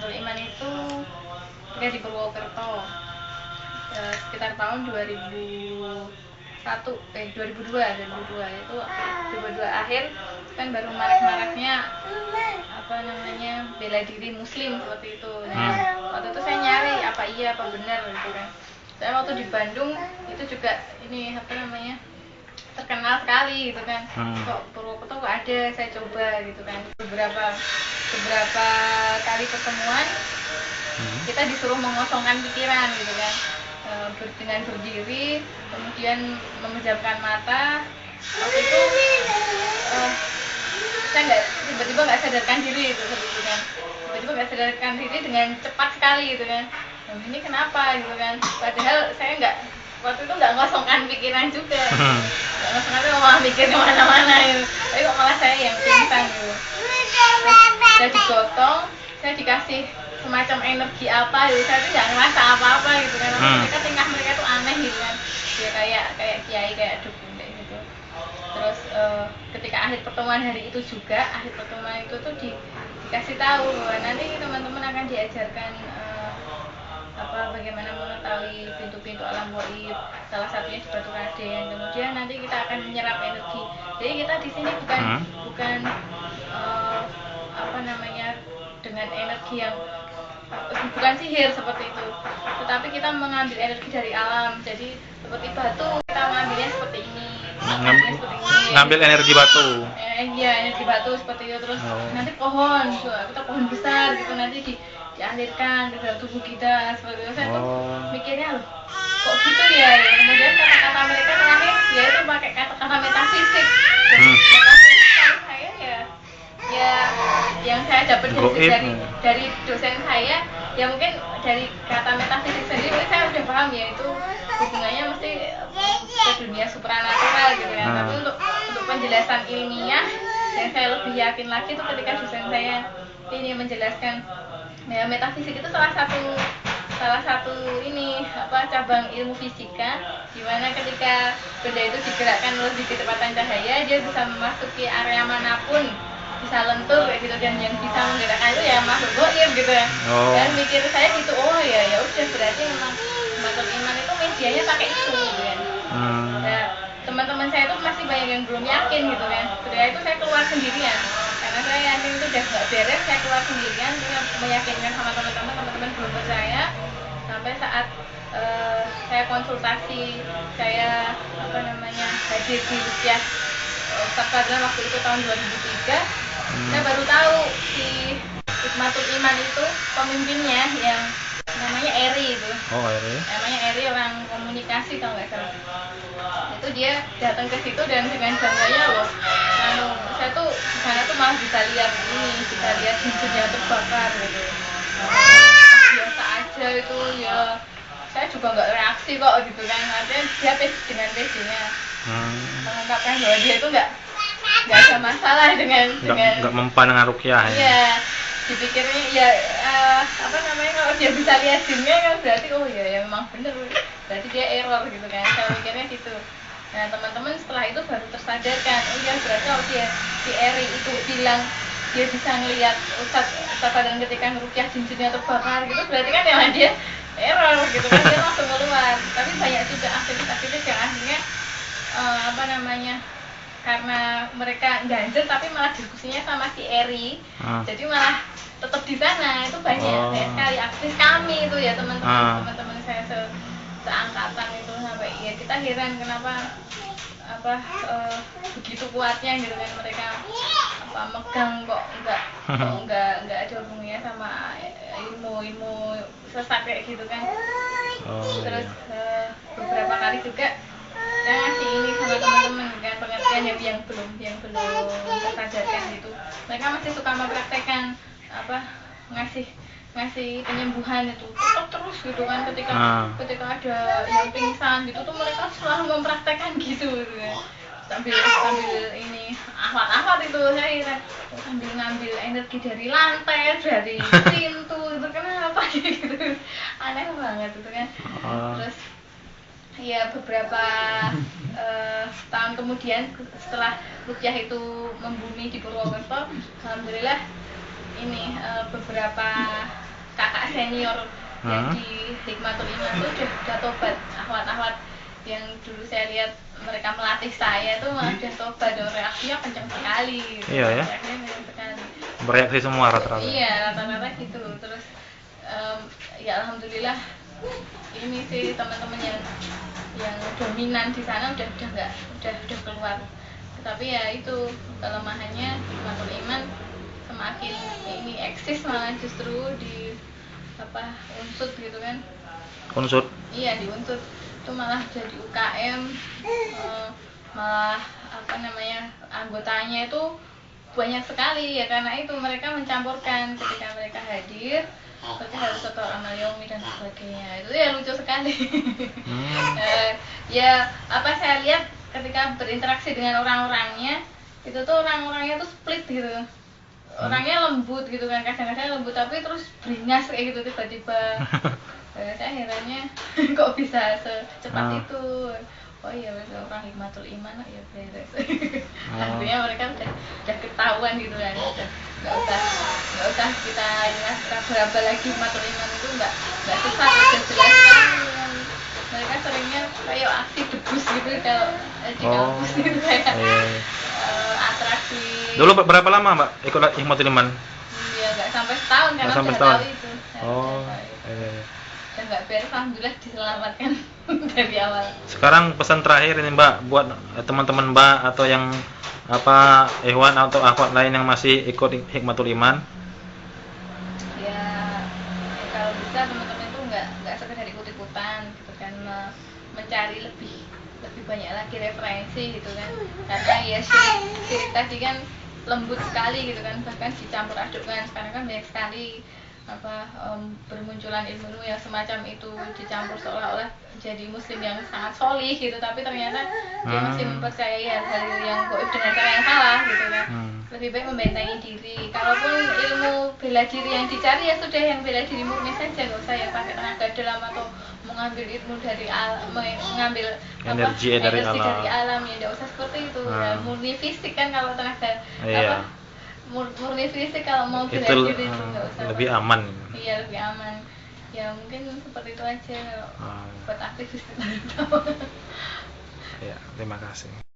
Hikmatul Iman itu ketika di Purwokerto sekitar tahun 2002 itu 2002 akhir kan baru marak-maraknya apa namanya bela diri muslim seperti itu. Nah, waktu itu saya nyari apa iya apa benar gitu kan. Saya waktu di Bandung itu juga ini apa namanya terkenal sekali gitu kan. Kok Purwokerto kok ada, saya coba gitu kan. Beberapa kali pertemuan kita disuruh mengosongkan pikiran gitu kan. Dengan berdiri, kemudian memejamkan mata. Waktu itu saya tiba-tiba nggak sadarkan diri itu seperti kan. Tiba-tiba nggak sadarkan diri dengan cepat sekali gitu kan. Ini kenapa gitu kan? Padahal saya waktu itu nggak ngosongkan pikiran juga. Nggak ngosongkan itu malah mikir kemana-mana gitu. Tapi kok malah saya yang pingsan gitu. Saya digotong, saya dikasih semacam energi apa gitu, saya tuh nggak ngerasa apa-apa gitu kan. Tingkah mereka tuh aneh gitu kan, ya kayak kiai, kayak dukun kayak gitu. Terus ketika akhir pertemuan itu tuh dikasih tahu bahwa nanti teman-teman akan diajarkan bagaimana mengetahui pintu-pintu alam gaib, salah satunya di Batu Raden. Kemudian nanti kita akan menyerap energi. Jadi kita di sini bukan dengan energi yang bukan sihir seperti itu, tetapi kita mengambil energi dari alam. Jadi seperti batu, kita mengambilnya seperti ini, ngambil energi batu. Iya, energi batu seperti itu. Terus nanti pohon besar gitu, nanti dialirkan ke dalam tubuh kita seperti itu. Saya tuh mikirnya loh, kok gitu ya. Kemudian kata-kata mereka terakhir ya itu pakai kata-kata metafisik. Metafisik saya ya yang saya dapat dari dosen saya, ya mungkin dari kata metafisik sendiri saya udah paham ya itu hubungannya mesti ke dunia supranatural gitu ya. Tapi untuk penjelasan ilmiah yang saya lebih yakin lagi itu ketika dosen saya ini menjelaskan ya, metafisik itu salah satu ini cabang ilmu fisika, di mana ketika benda itu digerakkan lebih kecepatan cahaya, dia bisa memasuki area manapun, bisa lentur kayak gitu, dan yang bisa menggerakkan itu ya makhluk gaib gitu ya. Dan mikir saya gitu, ya udah berarti memang Hikmatul Iman itu medianya pakai itu gitu kan. Ya, teman-teman saya itu masih banyak yang belum yakin gitu kan. Ketika itu saya keluar sendirian karena saya yakin itu udah nggak beres. Saya keluar sendirian meyakinkan sama teman-teman belum percaya, sampai saat saya konsultasi, saya hadir di Rukyah Ustadz waktu itu tahun 2003. Saya baru tahu si Hikmatul Iman itu pemimpinnya yang namanya Eri itu. Namanya Eri, orang komunikasi kalau nggak salah. Itu dia datang ke situ dan dengan jangganya loh. Saya tuh di sana tuh malah bisa lihat jinnya terbakar gitu. Biasa aja itu ya. Saya juga nggak reaksi kok gitu kan. Artinya dia dengan PD-nya mengungkapkan bahwa dia itu nggak ada masalah dengan nggak mempan dengan rukyah ya. Iya, dipikirnya ya kalau dia bisa lihat jinnya kan berarti ya memang bener, berarti dia error gitu kan. Saya mikirnya gitu. Nah, teman-teman setelah itu baru tersadarkan, berarti kalau si Eri itu bilang dia bisa ngelihat Ustadz Badan ketika ngerukyah jin-jinnya terbakar gitu, berarti kan ya dia error gitu kan. Dia langsung keluar. Tapi banyak juga aktivis-aktivis yang akhirnya karena mereka ganjel tapi malah diskusinya sama si Eri, jadi malah tetap di sana. Itu banyak sekali aktivis kami itu ya, teman-teman saya seangkatan itu, sampai ya kita heran kenapa begitu kuatnya gitu kan mereka megang kok nggak ada hubungannya sama ilmu sesat kayak gitu kan. Terus beberapa kali juga saya ngasih ini sama teman-teman kan, pengertian yang belum tersadarkan gitu. Mereka masih suka mempraktekkan ngasih penyembuhan itu terus gitu kan. Ketika ada yang pingsan gitu tuh mereka selalu mempraktekkan gitu kan. Sambil ini ahwat itu saya sambil ngambil energi dari lantai, dari pintu gitu, kenapa gitu, aneh banget itu kan. Terus ya beberapa tahun kemudian setelah rukyah itu membumi di Purwokerto, alhamdulillah ini beberapa kakak senior yang di Hikmatul Iman tuh udah tobat. Akhwat-akhwat yang dulu saya lihat mereka melatih saya tuh malah udah tobat dan reaksinya kencang sekali gitu. Iya ya. Reaksinya kencang sekali. Bereaksi semua rata-rata. Iya, rata-rata gitu. Terus ya alhamdulillah ini sih teman-teman yang dominan di sana udah keluar. Tapi ya itu kelemahannya Hikmatul Iman semakin ini eksis malah justru di unsut gitu kan. Unsut? Iya, di unsut itu malah jadi UKM, malah anggotanya itu banyak sekali ya, karena itu mereka mencampurkan ketika mereka hadir mereka harus setor amal yaumi dan sebagainya. Itu ya lucu sekali. Saya lihat ketika berinteraksi dengan orang-orangnya itu tuh orang-orangnya tuh split gitu, orangnya lembut gitu kan, kadang-kadang lembut tapi terus beringas kayak gitu tiba-tiba. Saya herannya kok bisa secepat itu. Oh iya, orang Hikmatul Iman ya beres. Artinya mereka udah ketahuan gitu kan, nggak usah kita berapa lagi. Hikmatul Iman itu nggak susah, udah jelas kan. Mereka seringnya kayak aksi debus gitu kalau di kampus gitu, kayak atraksi. Dulu berapa lama Mbak ikut Hikmatul Iman? Ya nggak sampai setahun karena sampai udah setahun. tahu itu. Dan nggak beres, alhamdulillah diselamatkan dari awal. Sekarang pesan terakhir ini Mbak buat teman-teman Mbak atau yang ikhwan atau akhwat lain yang masih ikut Hikmatul Iman. Ya kalau bisa teman-teman itu nggak sekedar ikut-ikutan gitu kan, mencari lebih banyak lagi referensi gitu kan, karena ya syirik tadi kan lembut sekali gitu kan, bahkan dicampur adukkan. Sekarang kan banyak sekali bermunculan ilmu yang semacam itu dicampur seolah-olah jadi muslim yang sangat solih gitu, tapi ternyata dia masih mempercayai hal-hal yang gaib dengan cara yang salah gitu kan. Lebih baik membentengi diri. Kalaupun ilmu bela diri yang dicari, ya sudah yang bela diri murni saja, nggak usah yang pakai tenaga dalam atau mengambil ilmu dari mengambil energi dari alam, ya nggak usah seperti itu. Ya, murni fisik kan, kalau tenaga murni fisik kalau mau bela diri itu nggak usah, lebih aman. Iya, lebih aman. Ya mungkin seperti itu aja kalau buat aktivis. Ya, terima kasih.